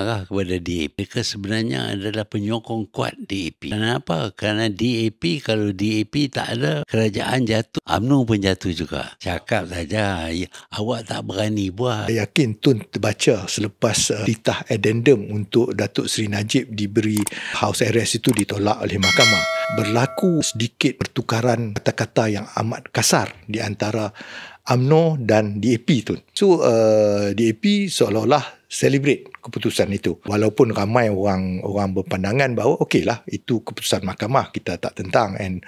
marah kepada DAP, mereka sebenarnya adalah penyokong kuat DAP. Kenapa? Kerana DAP, kalau DAP tak ada, kerajaan jatuh, UMNO pun jatuh juga. Cakap saja, awak tak berani buat. Saya yakin Tun terbaca selepas titah addendum untuk Datuk Seri Najib diberi house arrest itu ditolak oleh mahkamah. Berlaku sedikit pertukaran kata-kata yang amat kasar di antara UMNO dan DAP tu. So DAP seolah-olah celebrate keputusan itu. Walaupun ramai orang berpandangan bahawa okeylah, itu keputusan mahkamah, kita tak tentang, and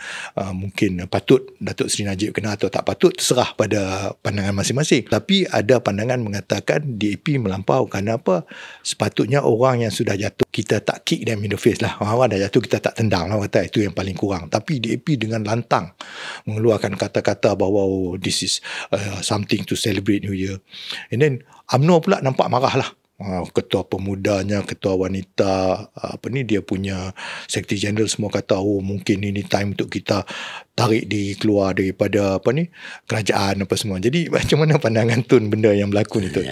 mungkin patut Datuk Seri Najib kena atau tak patut, terserah pada pandangan masing-masing. Tapi ada pandangan mengatakan DAP melampau. Kenapa? Sepatutnya orang yang sudah jatuh, kita tak kick them in the face lah. Orang dah jatuh, kita tak tendang lah, kata itu yang paling kurang. Tapi DAP dengan lantang mengeluarkan kata-kata bahawa this is something to celebrate New Year. And then UMNO pula nampak marah lah. Ketua pemudanya, ketua wanita, dia punya Sekretari Jeneral semua kata, mungkin ini time untuk kita tarik diri keluar daripada kerajaan apa semua. Jadi macam mana pandangan Tun benda yang berlaku ni, Tun?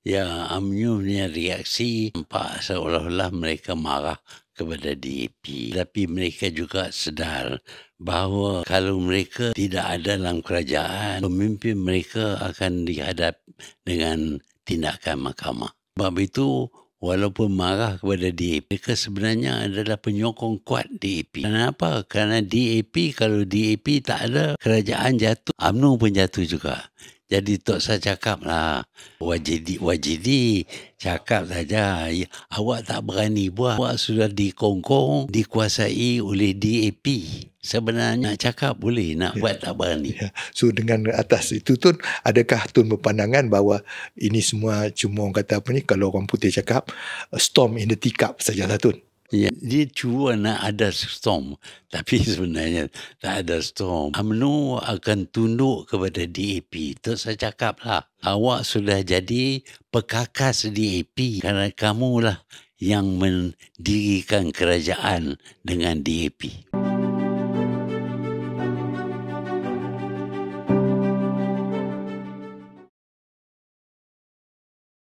Ya, UMNO punya reaksi nampak seolah-olah mereka marah kepada DAP. Tapi mereka juga sedar bahawa kalau mereka tidak ada dalam kerajaan, pemimpin mereka akan dihadap dengan tindakan mahkamah. Sebab itu, walaupun marah kepada DAP, mereka sebenarnya adalah penyokong kuat DAP. Kenapa? Kerana DAP, kalau DAP tak ada, kerajaan jatuh, UMNO pun jatuh juga. Jadi Tok saya cakap lah, YGD cakap saja, awak tak berani buat. Awak sudah dikongkong, dikuasai oleh DAP. Sebenarnya nak cakap boleh, nak buat tak berani. So dengan atas itu Tun, adakah Tun berpandangan bahawa ini semua cuma orang kata kalau orang putih cakap, storm in the teacup sajalah, Tun? Ya, dia cuba nak ada storm, tapi sebenarnya tak ada storm. UMNO akan tunduk kepada DAP. Itu saya cakap lah, awak sudah jadi pekakas DAP kerana kamulah yang mendirikan kerajaan dengan DAP.